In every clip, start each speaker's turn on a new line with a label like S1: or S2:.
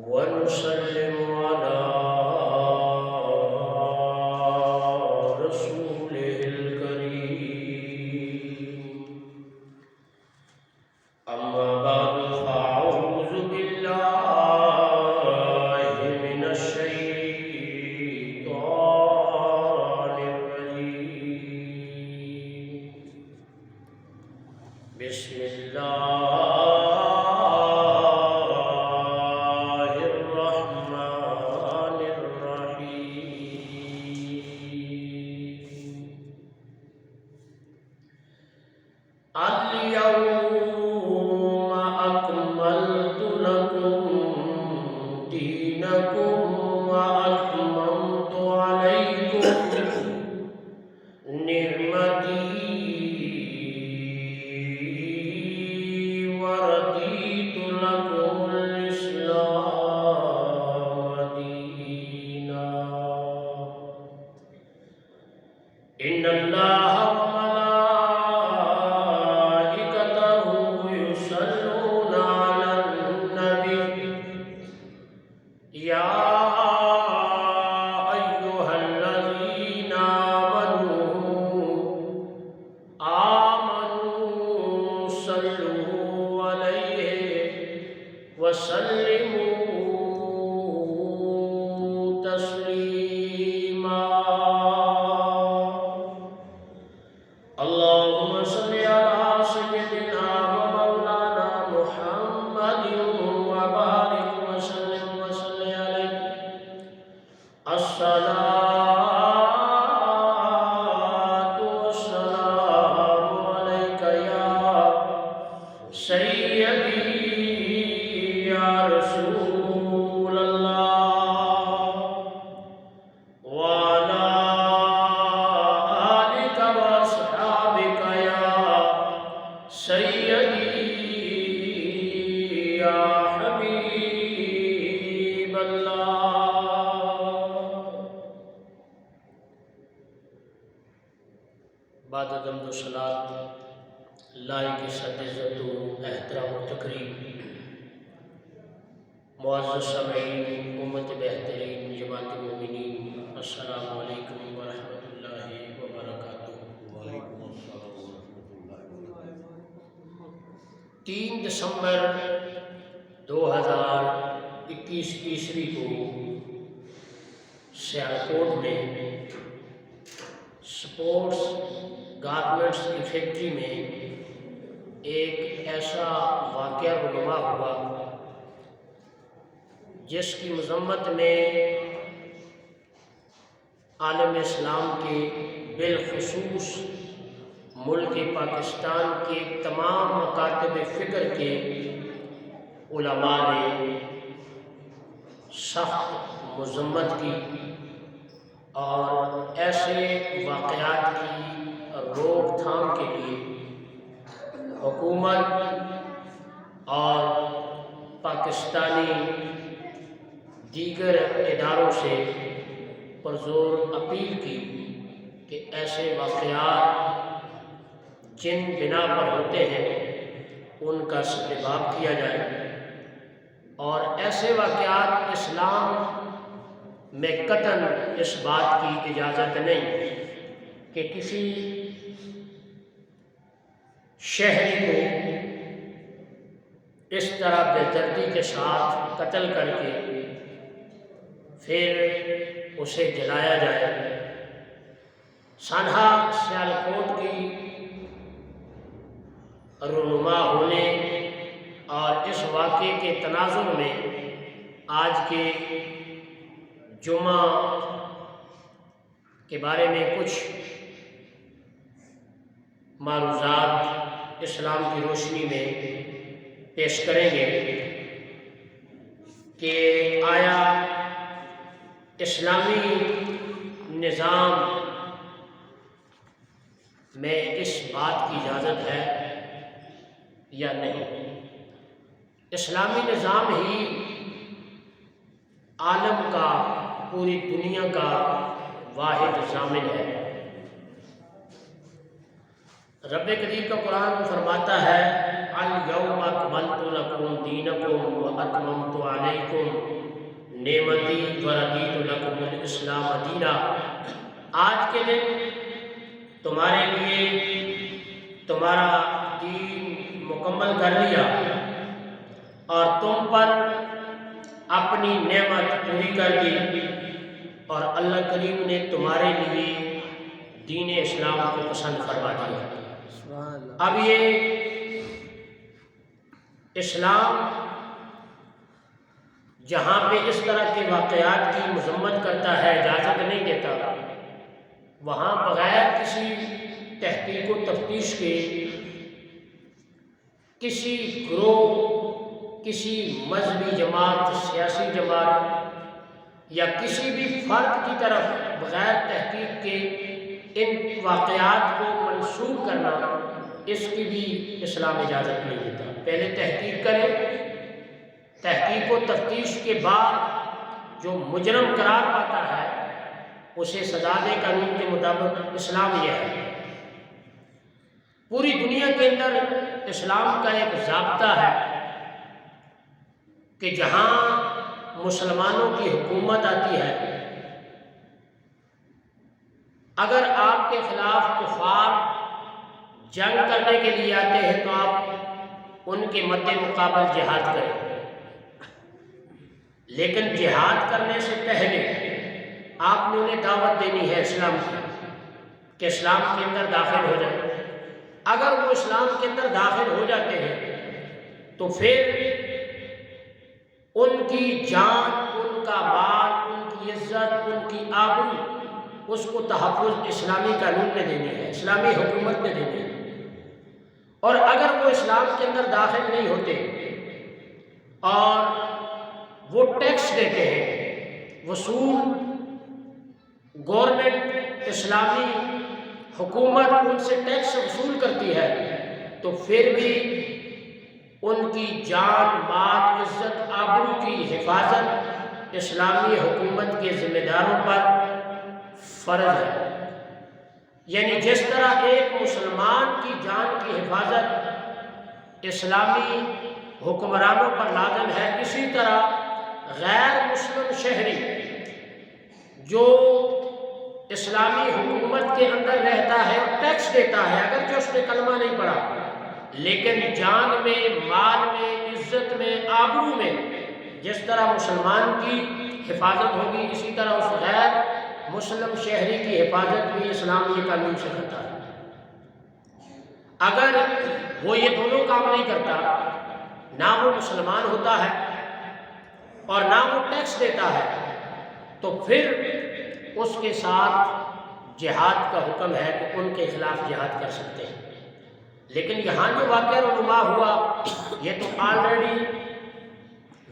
S1: ونسلم على رسوله الكريم. أما بعد فأعوذ بالله من الشيطان الرجيم. بسم الله الرحمن الرحيم. اليوم أكملت لكم دينكم وأتممت عليكم نعمتي ورضيت لكم الإسلام دينا. إن الله وملائكته يصلون على النبي يا أيها الذين آمنوا صلوا عليه وسلموا تسليما. اللهم صل على سيدنا ومولانا محمد وبارك وسلم عليه. الصلاة والسلام عليك يا سيدي يا رسول الله وعلى آلك وأصحابك يا سيدي يا حبيب الله. بعد حمد و صلاۃ اللہ کی صد عزت و احترام و تکریم. معزز سامعین امت بہترین جماعت مومنین، السلام علیکم ورحمۃ اللہ وبرکاتہ. 3 دسمبر 2021 عیسوی کو سیالکوٹ میں سپورٹس گارمنٹس کی فیکٹری میں ایک ایسا واقعہ رونما ہوا جس کی مذمت میں عالم اسلام کے بالخصوص ملک پاکستان کے تمام مکاتب فکر کے علماء نے سخت مذمت کی اور ایسے واقعات کی روک تھام کے لیے حکومت اور پاکستانی دیگر اداروں سے پرزور اپیل کی کہ ایسے واقعات جن بنا پر ہوتے ہیں ان کا استحباب کیا جائے، اور ایسے واقعات اسلام میں قطعاً اس بات کی اجازت نہیں کہ کسی شہری کو اس طرح بے دردی کے ساتھ قتل کر کے پھر اسے جلایا جائے. سانحہ سیالکوٹ کی رونما ہونے اور اس واقعے کے تناظر میں آج کے جمعہ کے بارے میں کچھ معروضات اسلام کی روشنی میں پیش کریں گے کہ آیا اسلامی نظام میں اس بات کی اجازت ہے یا نہیں. اسلامی نظام ہی عالم کا، پوری دنیا کا واحد ضامن ہے. رب کریم کا قرآن فرماتا ہے الیوم اکملت اکملت لکم دینکم واتممت علیکم نعمتی ورضیت لکم الاسلام دینا۔ آج کے دن تمہارے لیے تمہارا دین مکمل کر لیا اور تم پر اپنی نعمت پوری کر دی، اور اللہ کریم نے تمہارے لیے دین اسلام کو پسند فرما دیا۔ اب یہ اسلام جہاں پہ اس طرح کے واقعات کی مذمت کرتا ہے، اجازت نہیں دیتا، وہاں بغیر کسی تحقیق و تفتیش کے کسی گروہ، کسی مذہبی جماعت، سیاسی جماعت یا کسی بھی فرد کی طرف بغیر تحقیق کے ان واقعات کو منسوخ کرنا، اس کی بھی اسلام اجازت نہیں دیتا۔ پہلے تحقیق کرے، تحقیق و تفتیش کے بعد جو مجرم قرار پاتا ہے اسے سزا دے قانون کے مطابق۔ اسلام یہ ہے، پوری دنیا کے اندر اسلام کا ایک ضابطہ ہے کہ جہاں مسلمانوں کی حکومت آتی ہے، اگر آپ کے خلاف کفار جنگ کرنے کے لیے آتے ہیں تو آپ ان کے مد مقابل جہاد کریں، لیکن جہاد کرنے سے پہلے آپ نے انہیں دعوت دینی ہے اسلام کی، کہ اسلام کے اندر داخل ہو جائیں۔ اگر وہ اسلام کے اندر داخل ہو جاتے ہیں تو پھر ان کی جان، ان کا مال، ان کی عزت، ان کی آبرو، اس کو تحفظ اسلامی قانون نے دینی ہے، اسلامی حکومت نے دینی ہے۔ اور اگر وہ اسلام کے اندر داخل نہیں ہوتے اور وہ ٹیکس دیتے ہیں، وصول، گورنمنٹ، اسلامی حکومت ان سے ٹیکس وصول کرتی ہے، تو پھر بھی ان کی جان، مال، عزت، آبرو کی حفاظت اسلامی حکومت کے ذمہ داروں پر فرض ہے۔ یعنی جس طرح ایک مسلمان کی جان کی حفاظت اسلامی حکمرانوں پر لازم ہے، اسی طرح غیر مسلم شہری جو اسلامی حکومت کے اندر رہتا ہے اور ٹیکس دیتا ہے، اگرچہ اس نے کلمہ نہیں پڑھا، لیکن جان میں، مال میں، عزت میں، آبرو میں جس طرح مسلمان کی حفاظت ہوگی، اسی طرح اس غیر مسلم شہری کی حفاظت بھی اسلام یہ قانون سے کرتا ہے۔ اگر وہ یہ دونوں کام نہیں کرتا، نہ وہ مسلمان ہوتا ہے اور نہ وہ ٹیکس دیتا ہے، تو پھر اس کے ساتھ جہاد کا حکم ہے کہ ان کے خلاف جہاد کر سکتے ہیں۔ لیکن یہاں جو واقعہ رونما ہوا، یہ تو آلریڈی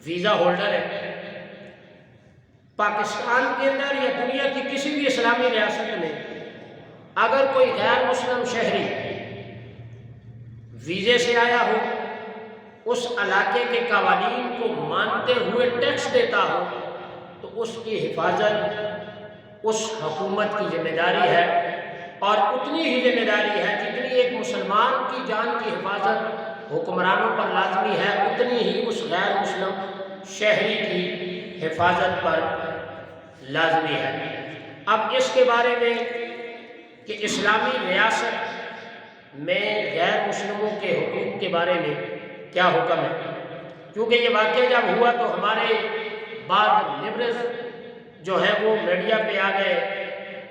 S1: ویزا ہولڈر ہے۔ پاکستان کے اندر یا دنیا کی کسی بھی اسلامی ریاست میں اگر کوئی غیر مسلم شہری ویزے سے آیا ہو، اس علاقے کے قوانین کو مانتے ہوئے ٹیکس دیتا ہو، تو اس کی حفاظت اس حکومت کی ذمہ داری ہے، اور اتنی ہی ذمہ داری ہے جتنی ایک مسلمان کی جان کی حفاظت حکمرانوں پر لازمی ہے، اتنی ہی اس غیر مسلم شہری کی حفاظت پر لازمی ہے۔ اب اس کے بارے میں کہ اسلامی ریاست میں غیر مسلموں کے حقوق کے بارے میں کیا حکم ہے، کیونکہ یہ واقعہ جب ہوا تو ہمارے بعض لبرلز جو ہیں وہ میڈیا پہ آ گئے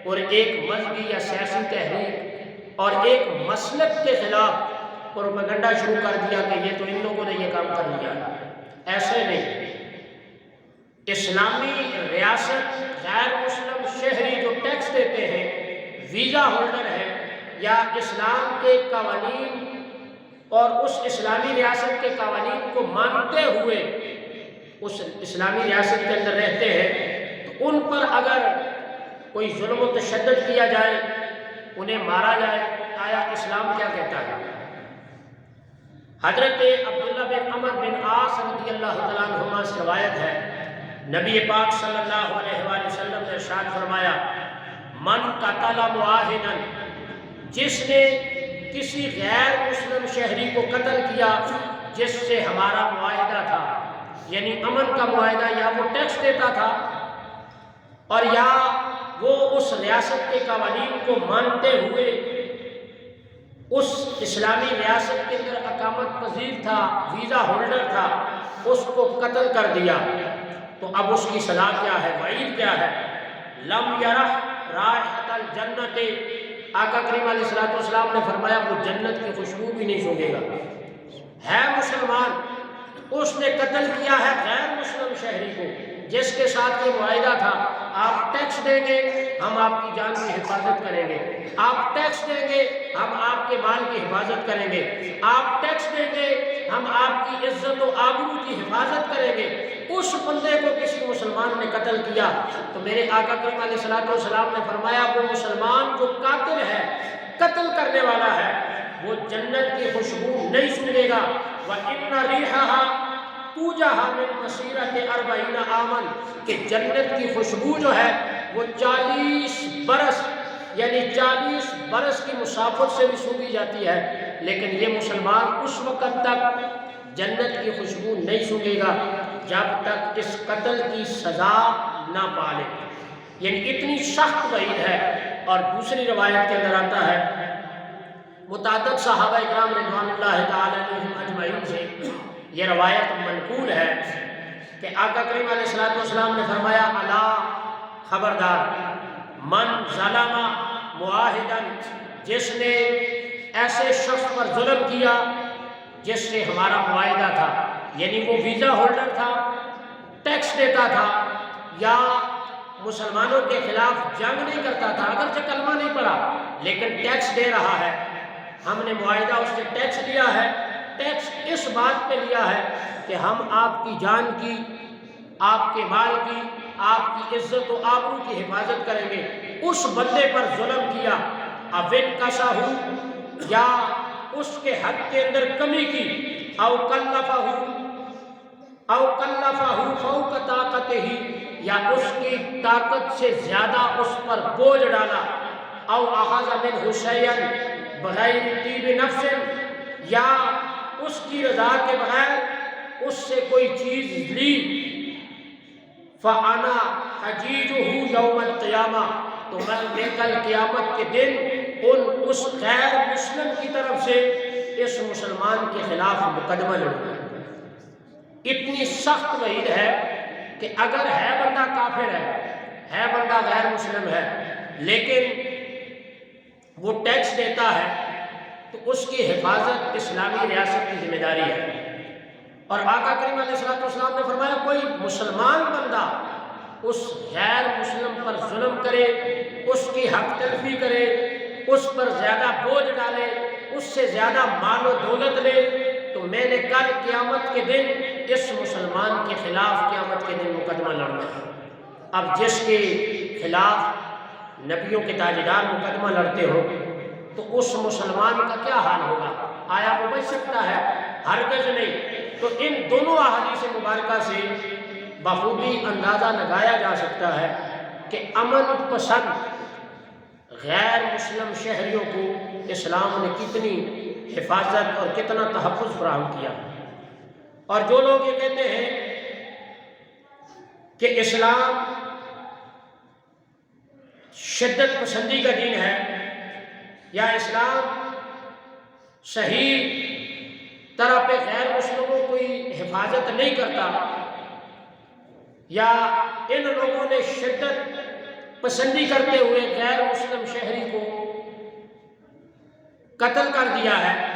S1: اور ایک مذہبی یا سیاسی تحریک اور ایک مسلک کے خلاف پروپیگنڈا شروع کر دیا کہ یہ تو ان لوگوں نے یہ کام کر لیا۔ ایسے نہیں، اسلامی ریاست غیر مسلم شہری جو ٹیکس دیتے ہیں، ویزا ہولڈر ہیں، یا اسلام کے قوانین اور اس اسلامی ریاست کے قوانین کو مانتے ہوئے اس اسلامی ریاست کے اندر رہتے ہیں، تو ان پر اگر کوئی ظلم و تشدد کیا جائے، انہیں مارا جائے، آیا اسلام کیا کہتا ہے؟ حضرت عبداللہ بن عمر بن عاص رضی اللہ تعالیٰ عنہما سے روایت ہے، نبی پاک صلی اللہ علیہ وآلہ وسلم نے ارشاد فرمایا، من قتل معاہدا، جس نے کسی غیر مسلم شہری کو قتل کیا، جس سے ہمارا معاہدہ تھا، یعنی امن کا معاہدہ، یا وہ ٹیکس دیتا تھا اور یا وہ اس ریاست کے قوانین کو مانتے ہوئے اس اسلامی ریاست کے اندر اقامت پذیر تھا، ویزا ہولڈر تھا، اس کو قتل کر دیا، تو اب اس کی سزا کیا ہے، وعید کیا ہے؟ لم یرہ رائحۃ الجنت، آقا کریم علیہ الصلوۃ والسلام نے فرمایا وہ جنت کی خوشبو بھی نہیں سونگے گا۔ ہے مسلمان، اس نے قتل کیا ہے غیر مسلم شہری کو جس کے ساتھ یہ معاہدہ تھا، آپ ٹیکس دیں گے ہم آپ کی جان کی حفاظت کریں گے، آپ ٹیکس دیں گے ہم آپ کے مال کی حفاظت کریں گے، آپ ٹیکس دیں گے ہم آپ کی عزت و آبرو کی حفاظت کریں گے۔ اس بندے کو کسی مسلمان نے قتل کیا تو میرے آقا کریم علیہ الصلوۃ والسلام نے فرمایا وہ مسلمان جو قاتل ہے، قتل کرنے والا ہے، وہ جنت کی خوشبو نہیں سونگے گا۔ وَإِنَّ رِيحَهَا تُوجَهَ مِن مَّسِيرَةِ 40 عَامًا، کہ جنت کی خوشبو جو ہے وہ 40 برس یعنی 40 برس کی مسافت سے بھی سونگی جاتی ہے، لیکن یہ مسلمان اس وقت تک جنت کی خوشبو نہیں سونگے گا جب تک اس قتل کی سزا نہ پالے، یعنی اتنی سخت وعید ہے۔ اور دوسری روایت کے اندر آتا ہے، متعدد صحابہ اکرام رضوان اللہ تعالی علیہم اجمعین سے یہ روایت منقول ہے کہ آقا کریم علیہ الصلوۃ والسلام نے فرمایا الا خبردار، من ظلم معاہدا، جس نے ایسے شخص پر ظلم کیا جس سے ہمارا معاہدہ تھا، یعنی وہ ویزا ہولڈر تھا، ٹیکس دیتا تھا، یا مسلمانوں کے خلاف جنگ نہیں کرتا تھا، اگرچہ کلمہ نہیں پڑھا لیکن ٹیکس دے رہا ہے، ہم نے معاہدہ اس سے ٹیکس لیا ہے، ٹیکس اس بات پہ لیا ہے کہ ہم آپ کی جان کی، آپ کے مال کی، آپ کی عزت و آبرو کی حفاظت کریں گے، اس بندے پر ظلم کیا، اوین کسا ہو، یا اس کے حق کے اندر کمی کی، او کلفہ فوق طاقتہ، یا اس کی طاقت سے زیادہ اس پر بوجھ ڈالا، او اخذ منہ شیئا بغیر طیب نفس، یا اس کی رضا کے بغیر اس سے کوئی چیز لی، فَأَنَا حَجِيجُهُ يَوْمَ الْقِيَامَةِ، تو میں کل قیامت کے دن اس غیر مسلم کی طرف سے اس مسلمان کے خلاف مقدمہ لڑوں گا۔ اتنی سخت وعید ہے کہ اگر ہے بندہ کافر ہے بندہ غیر مسلم ہے، لیکن وہ ٹیکس دیتا ہے تو اس کی حفاظت اسلامی ریاست کی ذمہ داری ہے۔ اور آقا کریم علیہ الصلوۃ والسلام نے فرمایا کوئی مسلمان بندہ اس غیر مسلم پر ظلم کرے، اس کی حق تلفی کرے، اس پر زیادہ بوجھ ڈالے، اس سے زیادہ مال و دولت لے، تو میں نے کل قیامت کے دن اس مسلمان کے خلاف قیامت کے دن مقدمہ لڑنا ہے۔ اب جس کے خلاف نبیوں کے تاجدار مقدمہ لڑتے ہو تو اس مسلمان کا کیا حال ہوگا؟ آیا وہ بچ سکتا ہے؟ ہرگز نہیں۔ تو ان دونوں احادیث مبارکہ سے بخوبی اندازہ لگایا جا سکتا ہے کہ امن پسند غیر مسلم شہریوں کو اسلام نے کتنی حفاظت اور کتنا تحفظ فراہم کیا۔ اور جو لوگ یہ کہتے ہیں کہ اسلام شدت پسندی کا دین ہے، یا اسلام صحیح طرح پہ غیر مسلموں کوئی حفاظت نہیں کرتا، یا ان لوگوں نے شدت پسندی کرتے ہوئے غیر مسلم شہری کو قتل کر دیا ہے،